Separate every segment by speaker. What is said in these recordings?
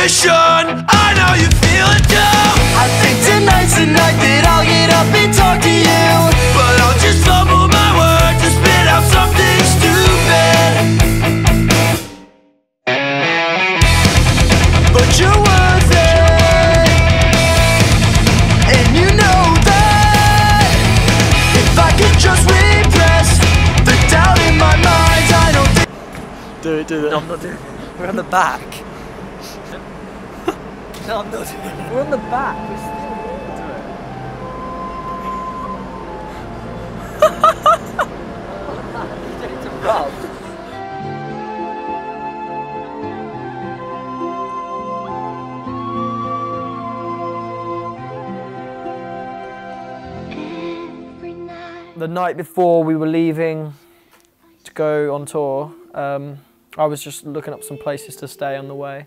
Speaker 1: mission. I know you feel it too.
Speaker 2: I think tonight's the night that I'll get up and talk to you,
Speaker 1: but I'll just fumble my words and spit out something stupid.
Speaker 2: but you're worth it, and you know that if I could just repress the doubt in my mind, I don't think.
Speaker 3: Do it.
Speaker 4: No, I'm not doing it. We're on the back. No, I'm not doing it. We're on the back. We're still do it. You did it to Rob.
Speaker 3: The night before we were leaving to go on tour, I was just looking up some places to stay on the way,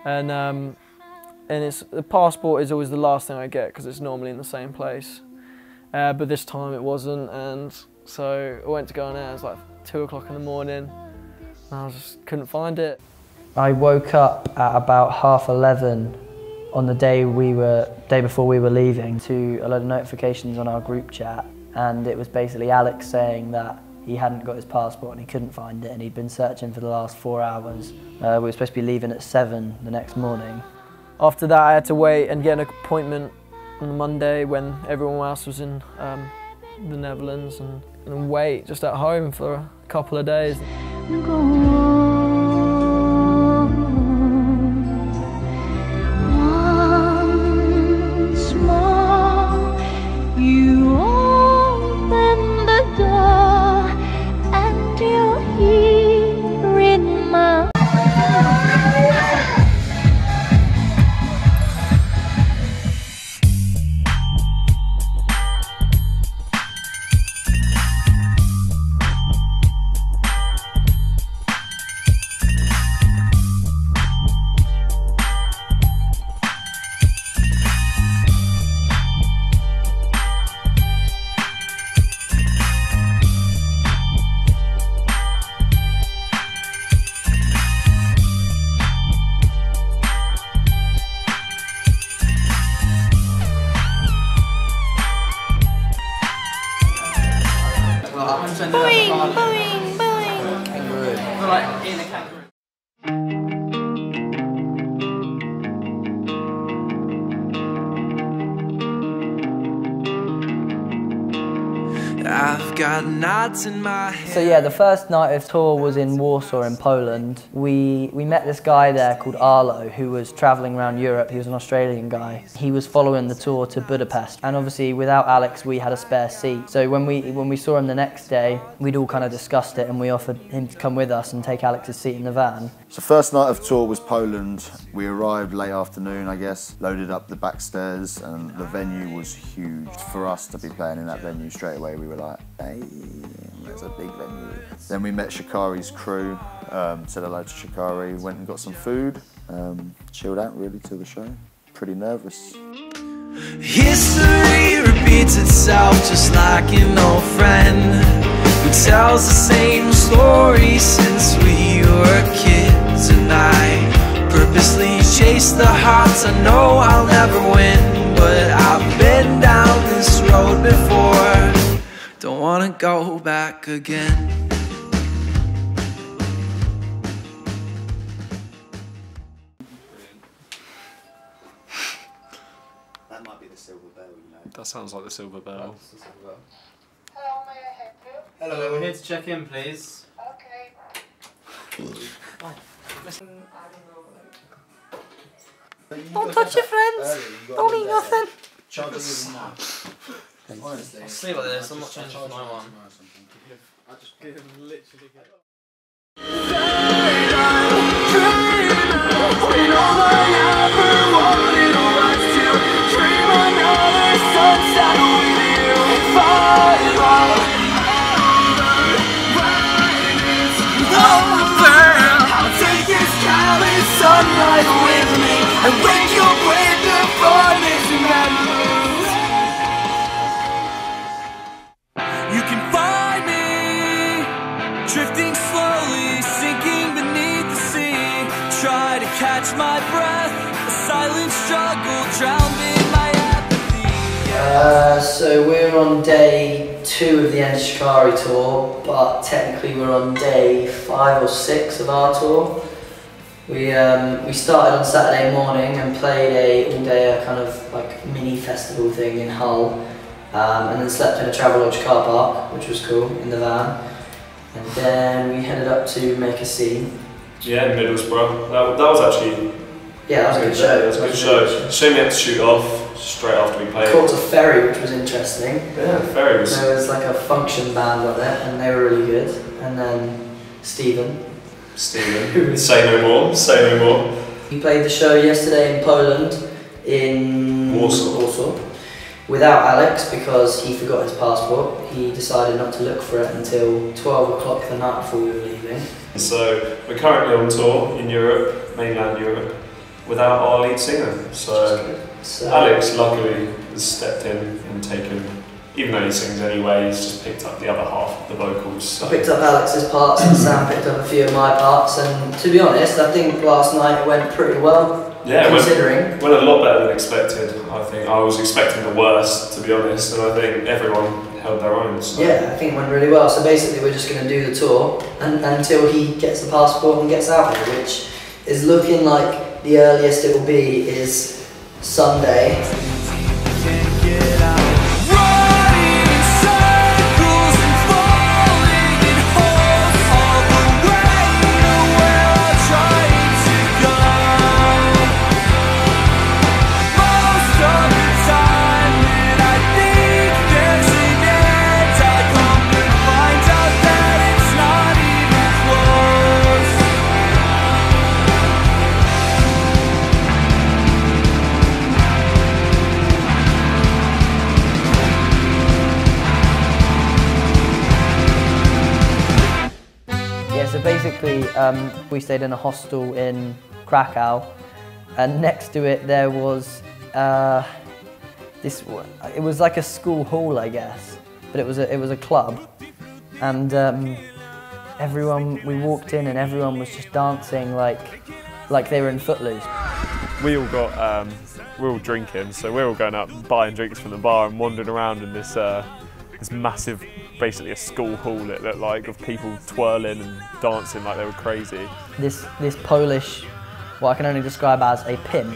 Speaker 3: and the passport is always the last thing I get because it's normally in the same place, but this time it wasn't, and so I went to go on it. It was like 2 o'clock in the morning, and I just couldn't find it. I woke up at about 11:30 on the day before we were leaving to a load of notifications on our group chat, and it was basically Alex saying that he hadn't got his passport and he couldn't find it, and he'd been searching for the last 4 hours. We were supposed to be leaving at 7 the next morning. After that, I had to wait and get an appointment on Monday when everyone else was in the Netherlands, and wait just at home for a couple of days.
Speaker 5: Boing, boing.
Speaker 4: Kangaroo.
Speaker 5: We're like in a kangaroo.
Speaker 1: I've got knots in my head.
Speaker 3: So yeah, the first night of tour was in Warsaw in Poland. We met this guy there called Arlo, who was travelling around Europe. He was an Australian guy. He was following the tour to Budapest, and obviously without Alex we had a spare seat. So when we saw him the next day, we'd all kind of discussed it, and we offered him to come with us and take Alex's seat in the van.
Speaker 6: So first night of tour was Poland. We arrived late afternoon, I guess, loaded up the back stairs, and the venue was huge. For us to be playing in that venue straight away, we were like, hey, that's a big venue. Then we met Shikari's crew, said hello to Shikari, went and got some food, chilled out really till the show. Pretty nervous.
Speaker 1: History repeats itself just like an old friend who tells the same story since we were kids. And I purposely chase the hearts I know I'll never win, but I've been down this road before, don't wanna go back again.
Speaker 6: That might be the silver bell, you know.
Speaker 7: That sounds like the silver bell.
Speaker 8: Hello, may I help you?
Speaker 5: Hello, we're here to check in, please.
Speaker 8: Okay.
Speaker 5: Listen.
Speaker 3: Don't touch your friends! Don't eat nothing!
Speaker 6: Charging is now.
Speaker 5: Honestly, I'll sleep like this, I'm not changing my one.
Speaker 7: I just literally get it.
Speaker 2: Sunlight with me and wake your brain before missing memories.
Speaker 1: You can find me drifting catch my breath, a silent struggle drowned in my apathy.
Speaker 4: So we're on day 2 of the Enter Shikari tour, but technically we're on day 5 or 6 of our tour. We started on Saturday morning and played a all-day kind of like mini festival thing in Hull, and then slept in a Travelodge car park, which was cool, in the van. And then we headed up to make a scene.
Speaker 7: Yeah, in Middlesbrough. That was actually...
Speaker 4: Yeah, that was a good show.
Speaker 7: That was a good show. Shame we had to shoot off straight after we played.
Speaker 4: Caught a Ferry, which was interesting.
Speaker 7: Yeah, Ferry was...
Speaker 4: There was like a function band on it, and they were really good. And then Stephen.
Speaker 7: Say no more, say no more.
Speaker 4: He played the show yesterday in Poland, in Warsaw. Without Alex, because he forgot his passport. He decided not to look for it until 12 o'clock the night before we were leaving.
Speaker 7: So we're currently on tour in Europe, mainland Europe, without our lead singer. So Alex luckily has stepped in and taken, even though he sings anyway, he's just picked up the other half of the vocals. So.
Speaker 4: I picked up Alex's parts and Sam picked up a few of my parts, and to be honest, I think last night it went pretty well.
Speaker 7: Yeah,
Speaker 4: considering.
Speaker 7: Went a lot better than expected. I think I was expecting the worst, to be honest, and I think everyone held their own. So.
Speaker 4: Yeah, I think it went really well. So basically, we're just going to do the tour until he gets the passport and gets out here, which is looking like the earliest it will be is Sunday.
Speaker 3: So basically, we stayed in a hostel in Krakow, and next to it there was it was like a school hall, I guess, but it was a club, and we walked in and everyone was just dancing like they were in Footloose.
Speaker 9: We all got we're all drinking, so we're all going up buying drinks from the bar and wandering around in this this massive, basically a school hall it looked like, of people twirling and dancing like they were crazy.
Speaker 3: This Polish, what I can only describe as a pimp,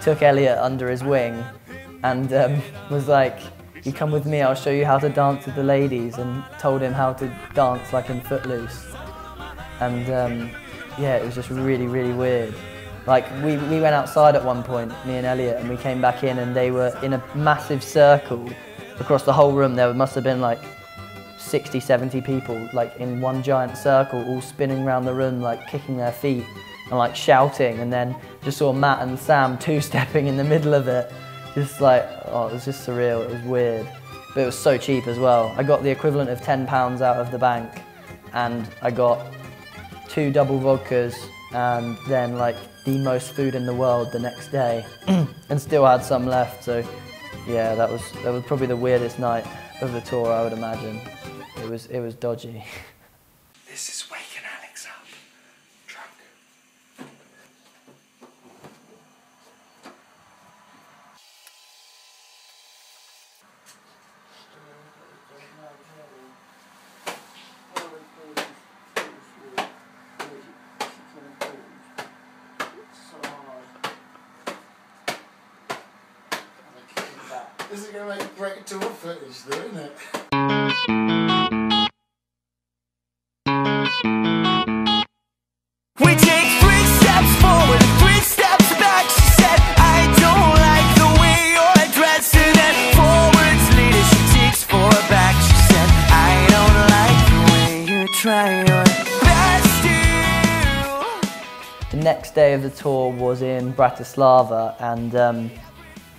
Speaker 3: took Elliott under his wing and was like, "You come with me, I'll show you how to dance with the ladies," and told him how to dance like in Footloose. And yeah, it was just really, really weird. Like we went outside at one point, me and Elliott, and we came back in and they were in a massive circle across the whole room. There must have been like 60, 70 people like in one giant circle, all spinning around the room, like kicking their feet and like shouting, and then just saw Matt and Sam two-stepping in the middle of it. Just like, oh, it was just surreal, it was weird. But it was so cheap as well. I got the equivalent of £10 out of the bank, and I got 2 double vodkas and then like the most food in the world the next day and still had some left. So yeah, that was probably the weirdest night of the tour, I would imagine. It was dodgy.
Speaker 1: This is waking Alex up. Drunk.
Speaker 6: This is going to make great tour footage though, isn't it?
Speaker 1: We take 3 steps forward and 3 steps back. She said, I don't like the way you're dressed. And then forwards later she takes 4 back. She said, I don't like the way you try your best to.
Speaker 3: The next day of the tour was in Bratislava, and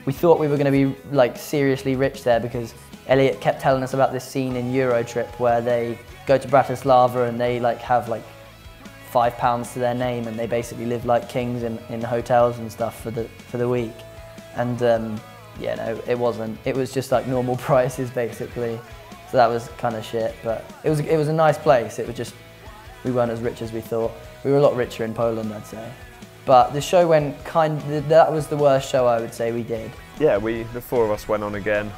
Speaker 3: we thought we were going to be like seriously rich there, because Elliott kept telling us about this scene in Eurotrip where they go to Bratislava and they like have like £5 to their name, and they basically live like kings in hotels and stuff for the week. And yeah, no, it wasn't. It was just like normal prices basically. So that was kind of shit, but it was a nice place. It was just, we weren't as rich as we thought. We were a lot richer in Poland, I'd say.
Speaker 4: But the show went that was the worst show I would say we did.
Speaker 9: Yeah, the four of us went on again.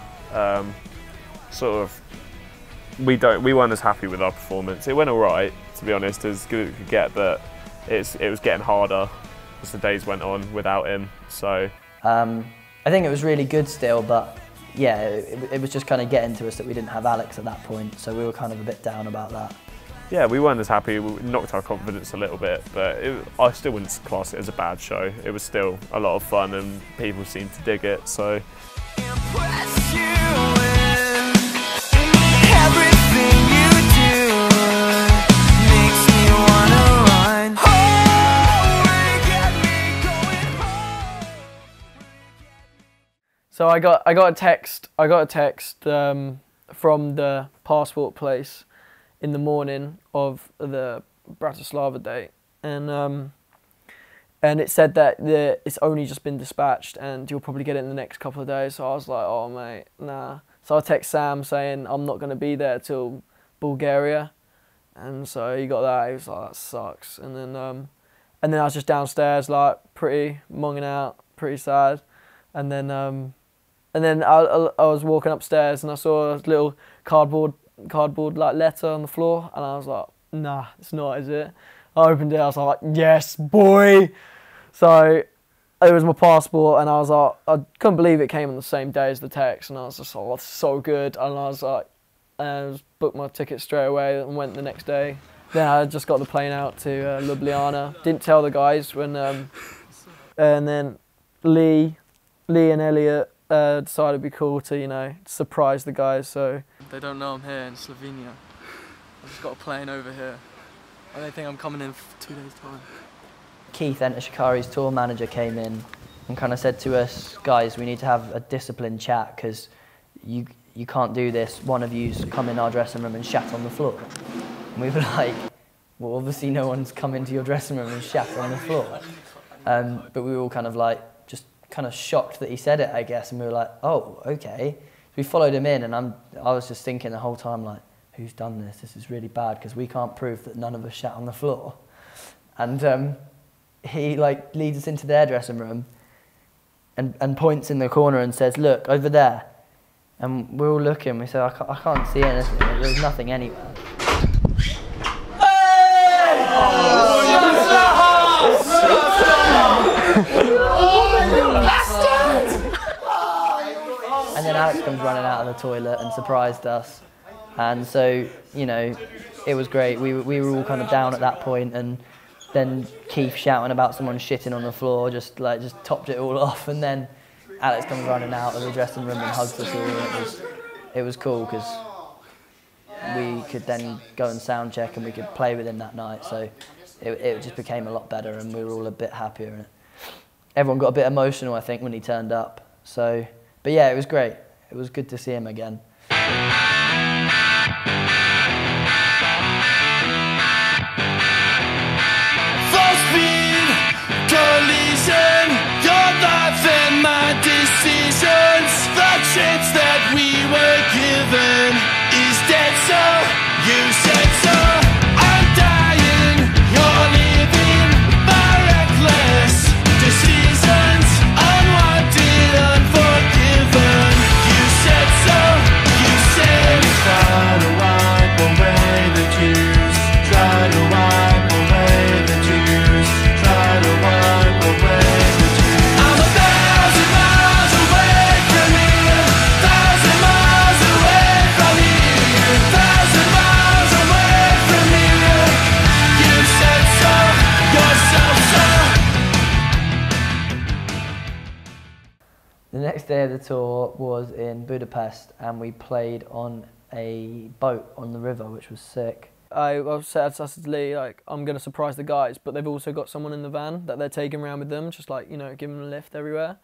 Speaker 9: We weren't as happy with our performance. It went all right, to be honest, as good as it could get, but it was getting harder as the days went on without him. So
Speaker 4: I think it was really good still, but yeah, it was just kind of getting to us that we didn't have Alex at that point, so we were kind of a bit down about that.
Speaker 9: Yeah, we weren't as happy. We knocked our confidence a little bit, but I still wouldn't class it as a bad show. It was still a lot of fun and people seemed to dig it, so.
Speaker 3: So I got a text from the passport place in the morning of the Bratislava date, and it said that it's only just been dispatched and you'll probably get it in the next couple of days. So I was like, oh mate, nah. So I text Sam saying I'm not going to be there till Bulgaria, and so he got that. He was like, that sucks. And then I was just downstairs like pretty monging out, pretty sad, and then I was walking upstairs and I saw a little cardboard like letter on the floor, and I was like, nah, it's not, is it? I opened it, I was like, yes, boy. So it was my passport, and I was like, I couldn't believe it came on the same day as the text, and I was just like, oh, that's so good. And I was like, I just booked my ticket straight away and went the next day. Then I just got the plane out to Ljubljana. Didn't tell the guys when, and then Lee and Elliott decided it'd be cool to, you know, surprise the guys. So
Speaker 5: they don't know I'm here in Slovenia. I've just got a plane over here. I don't think I'm coming in for 2 days' time.
Speaker 4: Keith, Enter Shikari's tour manager, came in and kind of said to us, guys, we need to have a disciplined chat because you can't do this. One of you's come in our dressing room and shat on the floor. And we were like, well, obviously no one's come into your dressing room and shat on the floor. But we were all kind of like, just kind of shocked that he said it, I guess. And we were like, oh, okay. So we followed him in, and I was just thinking the whole time, like, who's done this? This is really bad because we can't prove that none of us shat on the floor. And he like leads us into their dressing room and points in the corner and says, look, over there. And we're all looking, we said, I can't see anything, there's nothing anywhere. And then Alex comes running out of the toilet and surprised us. And so, you know, it was great. We were all kind of down at that point, and then Keith shouting about someone shitting on the floor just topped it all off. And then Alex comes running out of the dressing room and hugs us all. And it was cool because we could then go and sound check and we could play with him that night. So it just became a lot better, and we were all a bit happier. And everyone got a bit emotional, I think, when he turned up. So, but yeah, it was great. It was good to see him again.
Speaker 2: Chance that we were given is dead, so you said so. I'm dying, you're living by reckless decisions, unwanted, unforgiven. You said so, you said. Try to wipe away the tears, try to wipe away the tears, try to wipe away the tears. I'm 1,000 miles away from you.
Speaker 4: The next day of the tour was in Budapest, and we played on a boat on the river, which was sick.
Speaker 3: I said to Lee, like, I'm going to surprise the guys, but they've also got someone in the van that they're taking around with them, just like, you know, giving them a lift everywhere.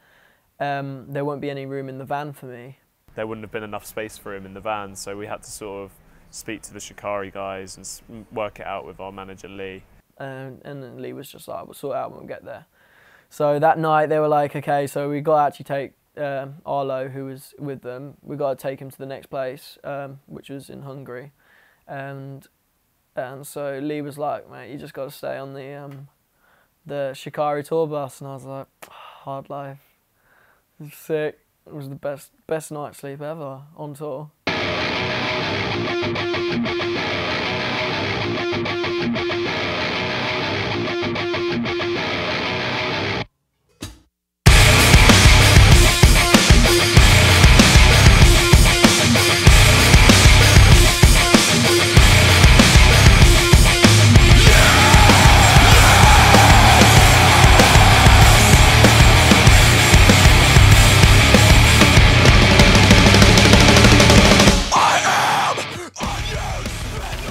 Speaker 3: There won't be any room in the van for me.
Speaker 9: There wouldn't have been enough space for him in the van, so we had to sort of speak to the Shikari guys and work it out with our manager Lee.
Speaker 3: And then Lee was just like, we'll sort it out when we get there. So that night they were like, okay, so we got to actually take Arlo, who was with them, we got to take him to the next place, which was in Hungary. And so Lee was like, mate, you just got to stay on the Shikari tour bus, and I was like, hard life. It was sick. It was the best night's sleep ever on tour.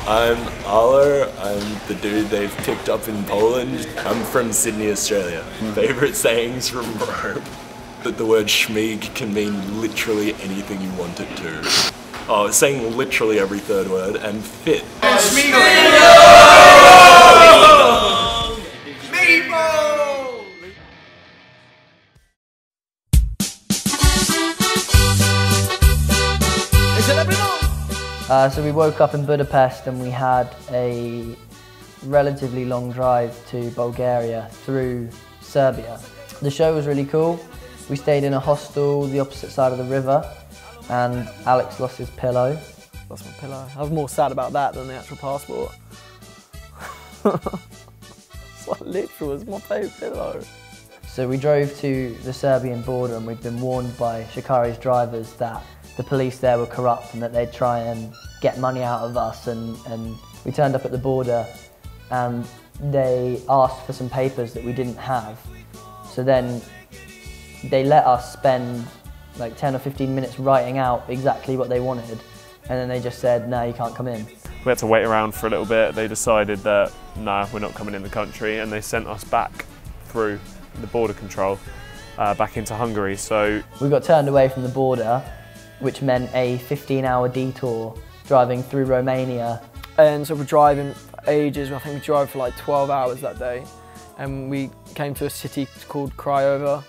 Speaker 10: I'm Aller, I'm the dude they've picked up in Poland. I'm from Sydney, Australia. Favourite sayings from Rome? That the word schmeeg can mean literally anything you want it to. Oh, it's saying literally every third word, and fit.
Speaker 4: So we woke up in Budapest and we had a relatively long drive to Bulgaria through Serbia. The show was really cool. We stayed in a hostel the opposite side of the river, and Alex lost his pillow.
Speaker 3: Lost my pillow. I was more sad about that than the actual passport. It's like literal, it's my favourite pillow.
Speaker 4: So we drove to the Serbian border, and we'd been warned by Shikari's drivers that the police there were corrupt and that they'd try and get money out of us, and we turned up at the border and they asked for some papers that we didn't have. So then they let us spend like 10 or 15 minutes writing out exactly what they wanted, and then they just said, no, you can't come in.
Speaker 9: We had to wait around for a little bit. They decided that, no, we're not coming in the country, and they sent us back through the border control back into Hungary. So
Speaker 4: we got turned away from the border, which meant a 15-hour detour driving through Romania.
Speaker 3: And so we're driving for ages. I think we drove for like 12 hours that day, and we came to a city called Krakow.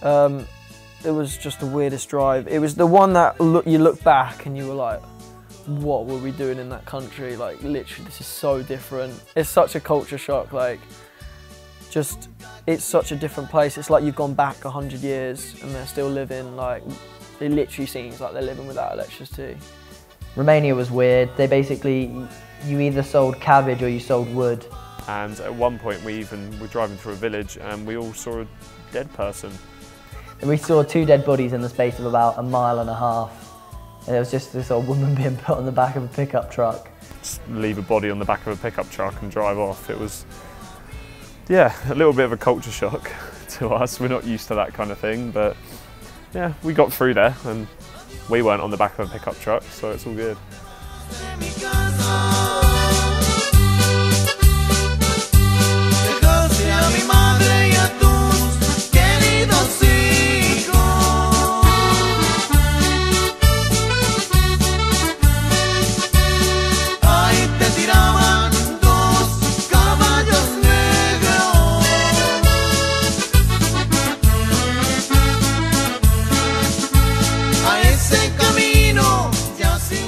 Speaker 3: It was just the weirdest drive. It was the one that you look back and you were like, what were we doing in that country? Like, literally, this is so different. It's such a culture shock. Like, just, it's such a different place. It's like you've gone back 100 years and they're still living, like, it literally seems like they're living without electricity.
Speaker 4: Romania was weird. They basically, you either sold cabbage or you sold wood.
Speaker 9: And at one point we were driving through a village and we all saw a dead person.
Speaker 4: And we saw 2 dead bodies in the space of about 1.5 miles. And it was just this old woman being put on the back of a pickup truck.
Speaker 9: Just leave a body on the back of a pickup truck and drive off. It was, yeah, a little bit of a culture shock to us. We're not used to that kind of thing, but yeah, we got through there and we weren't on the back of a pickup truck, so it's all good.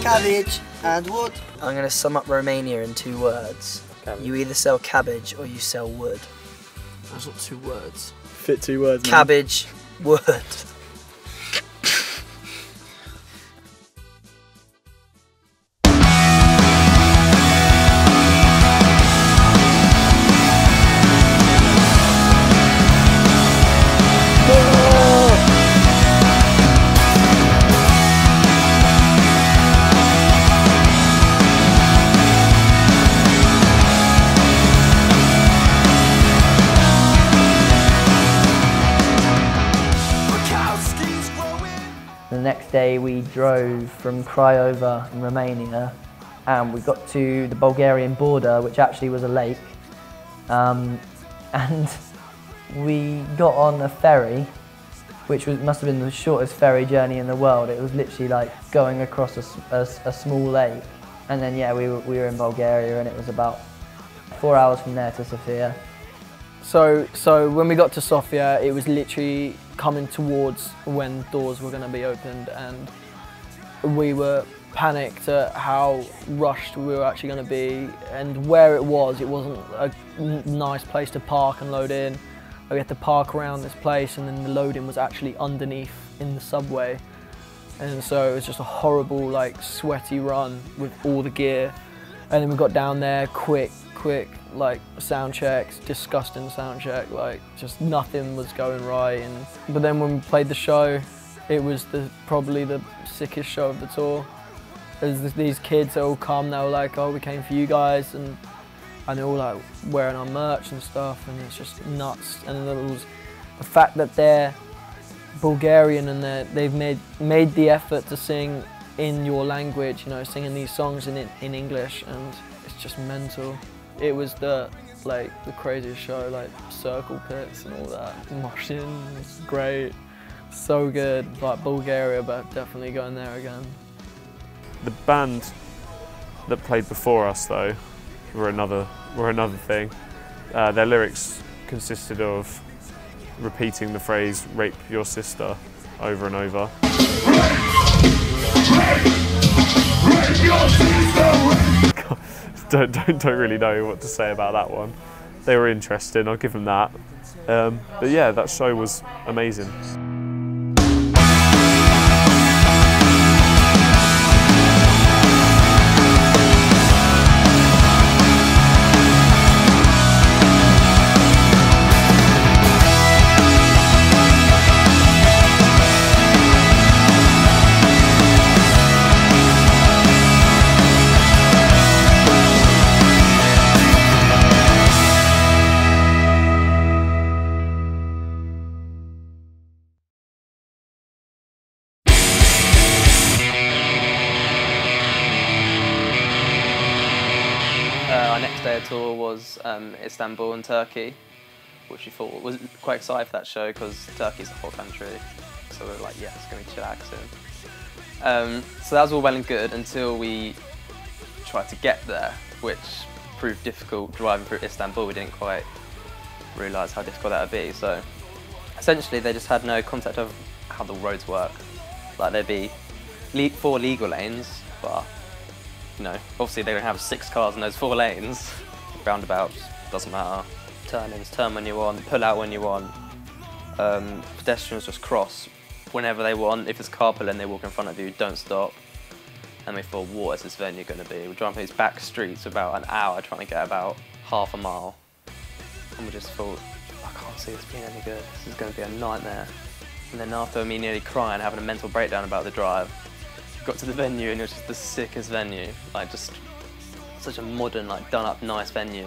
Speaker 4: Cabbage and wood. I'm going to sum up Romania in 2 words. Cabbage. You either sell cabbage or you sell wood.
Speaker 3: That's not 2 words.
Speaker 5: Fit 2 words, man.
Speaker 4: Cabbage, wood. The next day we drove from Krakow in Romania, and we got to the Bulgarian border, which actually was a lake, and we got on a ferry, which must have been the shortest ferry journey in the world. It was literally like going across a small lake, and then yeah, we were in Bulgaria, and it was about 4 hours from there to Sofia.
Speaker 3: So when we got to Sofia, it was literally coming towards when doors were going to be opened, and we were panicked at how rushed we were actually going to be, and where it wasn't a nice place to park and load in. We had to park around this place, and then the loading was actually underneath in the subway. And so it was just a horrible, like, sweaty run with all the gear. And then we got down there, quick, like, sound checks, disgusting sound check, like, just nothing was going right. But then when we played the show, it was probably the sickest show of the tour. There's these kids that all come, they were like, oh, we came for you guys, and they're all like wearing our merch and stuff, and it's just nuts. And then it was the fact that they're Bulgarian and they've made the effort to sing in your language, you know, singing these songs in English, and it's just mental. It was the craziest show, like circle pits and all that, moshing, it's great, so good. Like Bulgaria, but definitely going there again.
Speaker 9: The band that played before us, though, were another thing. Their lyrics consisted of repeating the phrase "rape your sister" over and over. Rape your sister. Don't really know what to say about that one. They were interesting, I'll give them that. But yeah, that show was amazing.
Speaker 11: Our next day of tour was Istanbul in Turkey, which we thought was quite excited for that show because Turkey's a hot country, so we were like, yeah, it's going to be chillaxing. So that was all well and good until we tried to get there, which proved difficult. Driving through Istanbul, we didn't quite realise how difficult that would be. So essentially they just had no concept of how the roads work. Like there'd be 4 legal lanes, but you know, obviously they don't have 6 cars in those 4 lanes. Roundabouts, doesn't matter. Turn-ins, turn when you want, pull out when you want. Pedestrians just cross whenever they want. If it's car pulling, they walk in front of you, don't stop. And we thought, what is this venue going to be? We're driving through these back streets for about an hour trying to get about half a mile. And we just thought, I can't see this being any good. This is going to be a nightmare. And then after me nearly crying, having a mental breakdown about the drive, got to the venue and it was just the sickest venue. Like just such a modern, like done up, nice venue.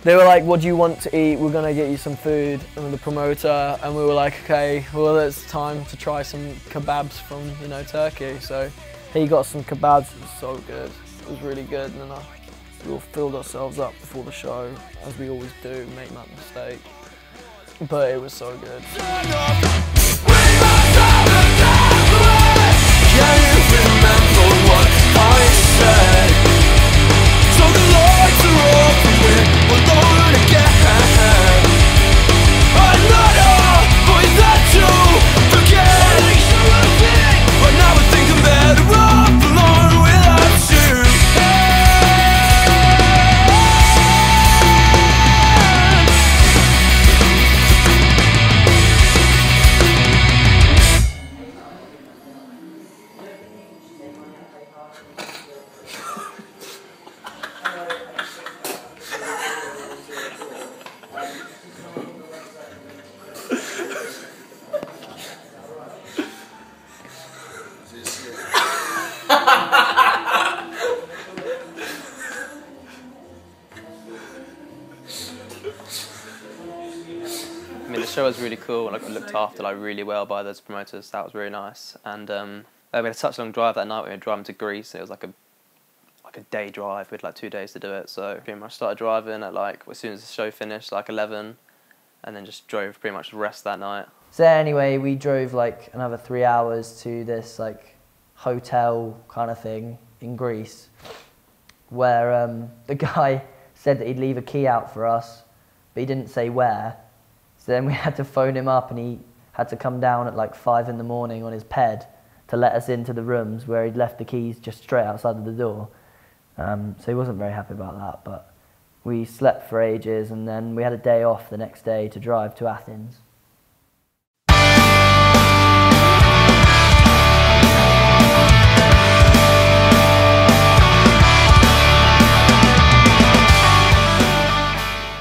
Speaker 3: They were like, what do you want to eat? We're gonna get you some food, and the promoter, and we were like, okay, well it's time to try some kebabs from, you know, Turkey. So he got some kebabs, it was so good. It was really good, and then we all filled ourselves up before the show, as we always do, make that mistake. But it was so good.
Speaker 2: Can you remember what I said? So the lights are off and we're alone again. Another voice that you forget. But now I think I'm better off alone without you.
Speaker 11: I mean, the show was really cool and I got looked after like really well by those promoters. That was really nice. And we had such a long drive that night. We were driving to Greece. It was like a day drive. We had like 2 days to do it. So pretty much started driving at like as soon as the show finished, like 11, and then just drove pretty much the rest of that night.
Speaker 4: So anyway, we drove like another 3 hours to this like hotel kind of thing in Greece, where the guy said that he'd leave a key out for us, but he didn't say where. So then we had to phone him up, and he had to come down at like 5 in the morning on his ped to let us into the rooms where he'd left the keys just straight outside of the door. So he wasn't very happy about that, but we slept for ages, and then we had a day off the next day to drive to Athens.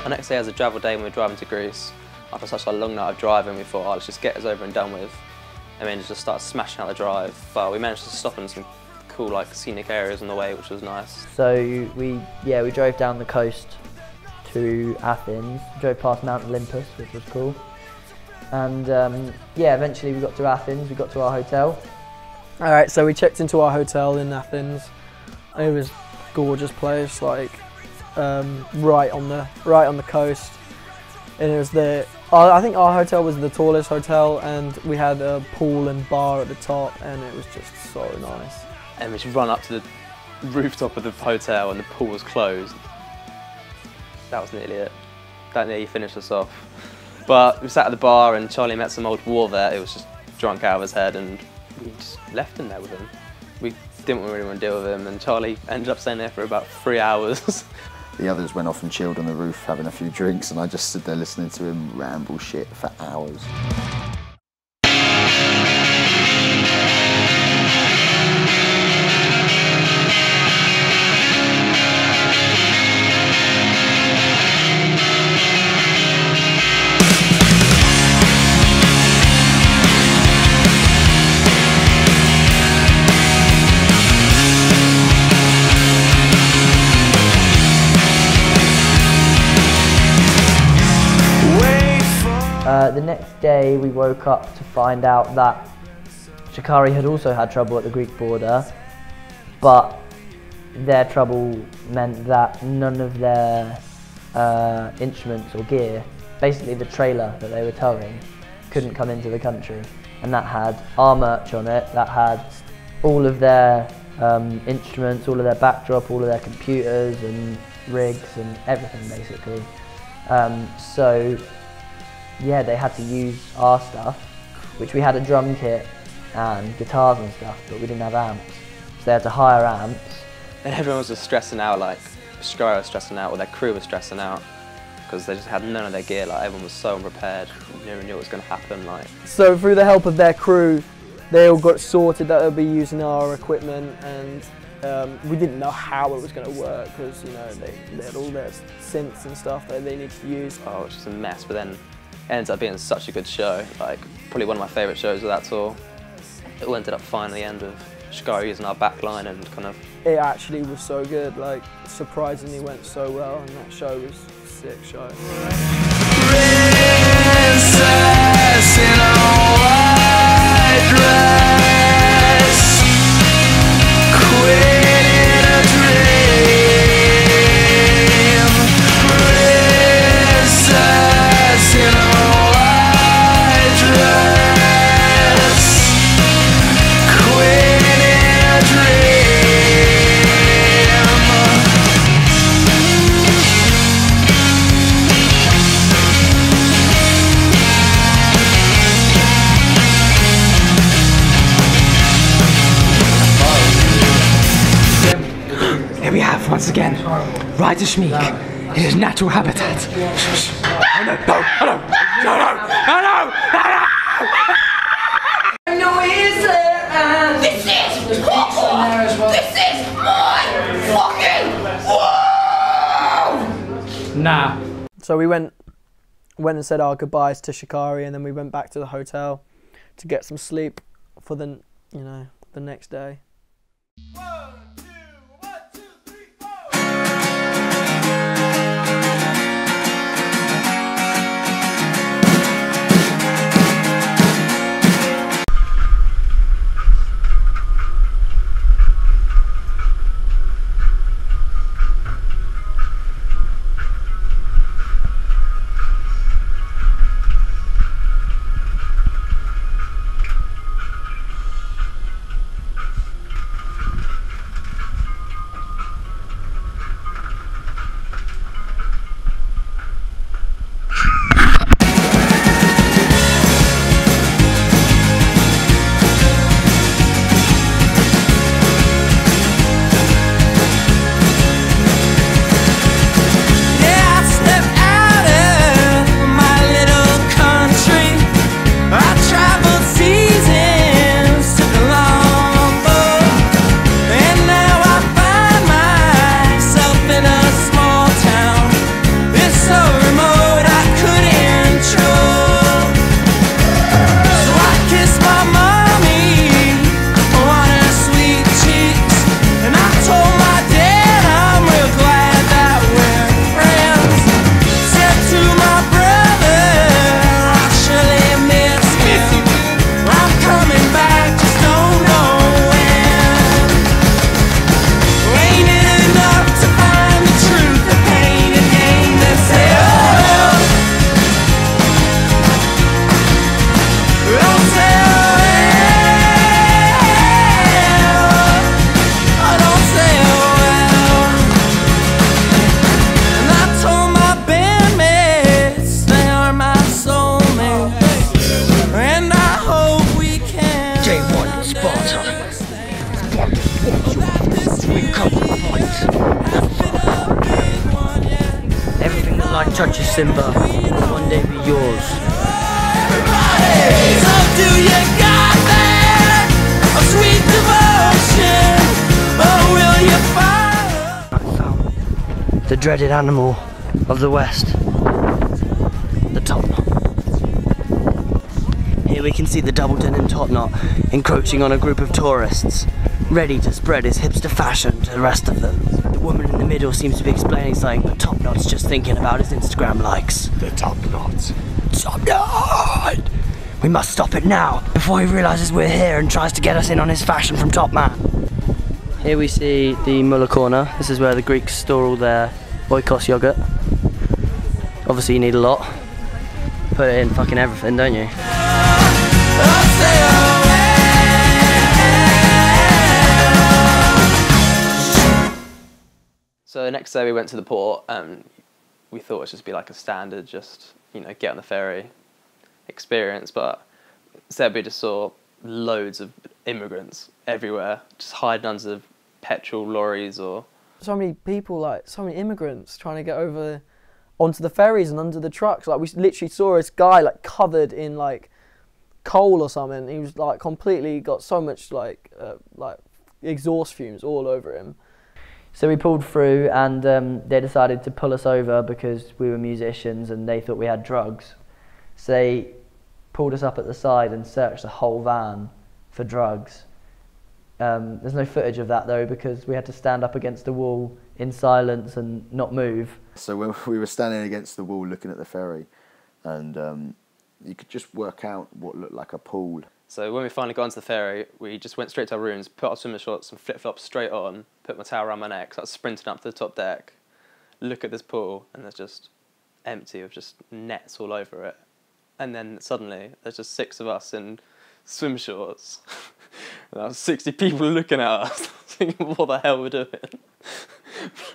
Speaker 11: The next day was a travel day when we were driving to Greece. After such a long night of driving, we thought, oh, let's just get this over and done with. And then just started smashing out the drive. But we managed to stop in some cool, like, scenic areas on the way, which was nice.
Speaker 4: So we drove down the coast to Athens, drove past Mount Olympus, which was cool. And yeah, eventually we got to Athens, we got to our hotel.
Speaker 3: All right, so we checked into our hotel in Athens. It was a gorgeous place, like right on the coast. And it was I think our hotel was the tallest hotel, and we had a pool and bar at the top, and it was just so nice.
Speaker 11: And we just run up to the rooftop of the hotel, and the pool was closed. That was nearly it. That nearly finished us off. But we sat at the bar, and Charlie met some old war vet who was just drunk out of his head, and we just left him there with him. We didn't really want to deal with him, and Charlie ended up staying there for about 3 hours.
Speaker 6: The others went off and chilled on the roof having a few drinks, and I just stood there listening to him ramble shit for hours.
Speaker 4: The next day we woke up to find out that Shikari had also had trouble at the Greek border, but their trouble meant that none of their instruments or gear, basically the trailer that they were towing, couldn't come into the country. And that had our merch on it, that had all of their instruments, all of their backdrop, all of their computers and rigs and everything basically. So yeah, they had to use our stuff, which we had a drum kit and guitars and stuff, but we didn't have amps. So they had to hire amps.
Speaker 11: And everyone was just stressing out, like Shikari was stressing out, or their crew was stressing out, because they just had none of their gear. Like everyone was so unprepared, never knew what was going to happen. Like,
Speaker 3: so through the help of their crew, they all got sorted that they'll be using our equipment, and we didn't know how it was going to work, because you know they had all their synths and stuff that they needed to use.
Speaker 11: Oh, it was just a mess. But then it ended up being such a good show. Like probably one of my favourite shows of that tour. It all ended up fine at the end of Shikari using our backline and kind of.
Speaker 3: It actually was so good. Like surprisingly went so well, and that show was a sick show.
Speaker 1: Princess in a white dress, queen in a dream. Princess in a white dress, queen in a dream.
Speaker 12: Here we have, once again, Rider Schmeek in his natural habitat.
Speaker 1: No, is there? This is my fucking whoa!
Speaker 12: Nah.
Speaker 3: So we went and said our goodbyes to Shikari, and then we went back to the hotel to get some sleep for the next day.
Speaker 4: Simba will one day be yours.
Speaker 2: So do you got that? A sweet devotion, or will you follow?
Speaker 4: The dreaded animal of the West, the top knot. Here we can see the double denim top knot encroaching on a group of tourists, ready to spread his hipster fashion to the rest of them. The woman in the middle seems to be explaining something, but Top Knot's just thinking about his Instagram likes.
Speaker 10: The top knot.
Speaker 4: Top Knot! We must stop it now, before he realises we're here and tries to get us in on his fashion from Top Man. Here we see the Muller corner. This is where the Greeks store all their oikos yogurt. Obviously you need a lot. Put it in fucking everything, don't you?
Speaker 11: So the next day we went to the port and we thought it would just be like a standard, just, you know, get on the ferry experience, but instead we just saw loads of immigrants everywhere, just hiding under petrol lorries or...
Speaker 3: So many people, like, so many immigrants trying to get over onto the ferries and under the trucks. Like, we literally saw this guy, like, covered in, like, coal or something. He was, like, completely got so much, like exhaust fumes all over him.
Speaker 4: So we pulled through and they decided to pull us over because we were musicians and they thought we had drugs. So they pulled us up at the side and searched the whole van for drugs. There's no footage of that though because we had to stand up against the wall in silence and not move.
Speaker 6: So when we were standing against the wall looking at the ferry and you could just work out what looked like a pool.
Speaker 11: So when we finally got onto the ferry, we just went straight to our rooms, put our swimmer shorts and flip-flops straight on, put my towel around my neck, started sprinting up to the top deck, look at this pool, and there's just empty of just nets all over it. And then suddenly, there's just 6 of us in swim shorts. And there was 60 people looking at us, thinking what the hell we're doing.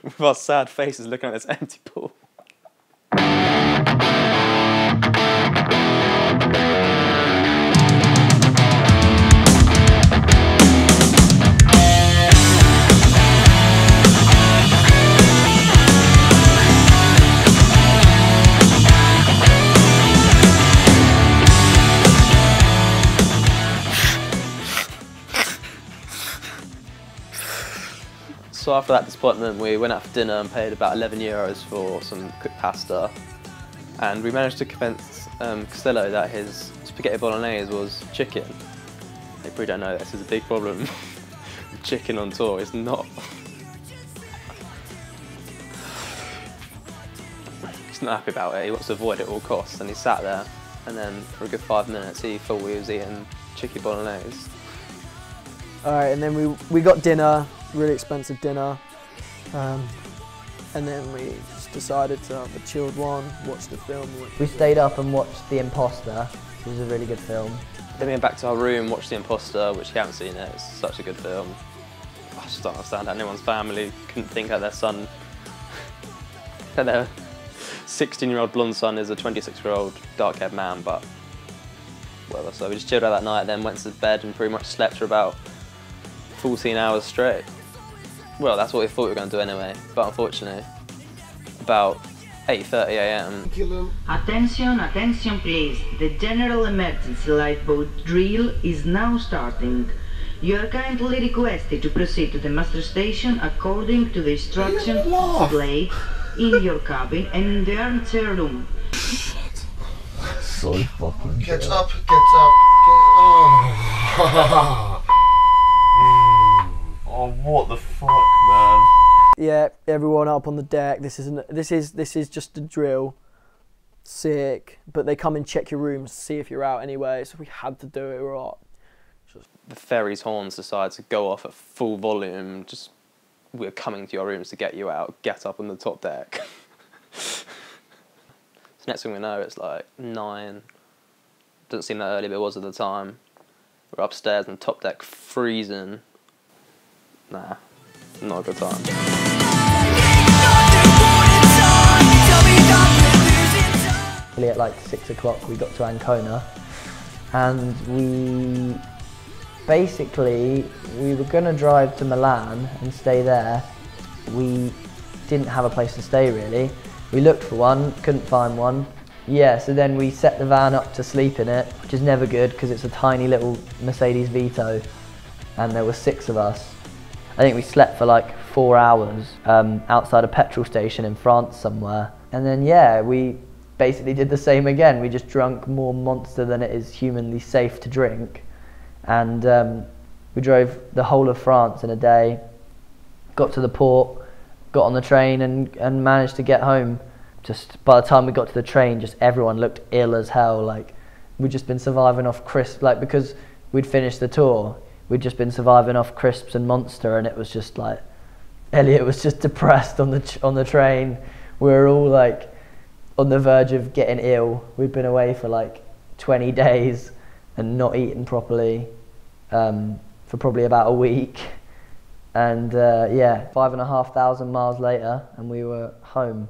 Speaker 11: With our sad faces looking at this empty pool. So after that disappointment, we went out for dinner and paid about €11 for some cooked pasta. And we managed to convince Costello that his spaghetti bolognese was chicken. They probably don't know this is a big problem. Chicken on tour is not. He's not happy about it, he wants to avoid it at all costs, and he sat there and then for a good 5 minutes he thought we was eating chicken bolognese.
Speaker 3: Alright, and then we got dinner, really expensive dinner, and then we just decided to have a chilled one, watch the film.
Speaker 4: We stayed up and watched The Imposter, which was a really good film.
Speaker 11: Then we went back to our room, watched The Imposter, which you haven't seen yet, it's such a good film. I just don't understand how anyone's family couldn't think that their son, that their 16-year-old blonde son is a 26-year-old dark-haired man, but whatever. So we just chilled out that night, then went to bed and pretty much slept for about 14 hours straight. Well, that's what we thought we were going to do anyway, but unfortunately, about 8:30 AM.
Speaker 13: Attention, attention please. The general emergency lifeboat drill is now starting. You are kindly requested to proceed to the master station according to the instructions displayed in your cabin and in the armchair room.
Speaker 10: So fucking
Speaker 14: Get up, get up, Oh.
Speaker 9: Oh, what the fuck, man?
Speaker 3: Yeah, everyone up on the deck. This is just a drill. Sick, but they come and check your rooms to see if you're out anyway. So we had to do it. We're up.
Speaker 11: The ferry's horns decided to go off at full volume. Just we're coming to your rooms to get you out. Get up on the top deck. So next thing we know, it's like 9. Doesn't seem that early, but it was at the time. We're upstairs on the top deck, freezing. Nah, not a good time.
Speaker 4: At like 6 o'clock we got to Ancona and we were going to drive to Milan and stay there. We didn't have a place to stay really, We looked for one, couldn't find one. Yeah, so then we set the van up to sleep in it, which is never good because it's a tiny little Mercedes Vito, and there were 6 of us. I think we slept for like 4 hours outside a petrol station in France somewhere. And then yeah, we basically did the same again. We just drank more Monster than it is humanly safe to drink. And we drove the whole of France in a day, got to the port, got on the train and managed to get home. Just by the time we got to the train, just everyone looked ill as hell. Like we'd just been surviving off crisps, like because we'd finished the tour, we'd just been surviving off crisps and Monster, and it was just like, Elliott was just depressed on the train. We were all like on the verge of getting ill. We'd been away for like 20 days and not eaten properly for probably about a week. And yeah, 5,500 miles later, and we were home.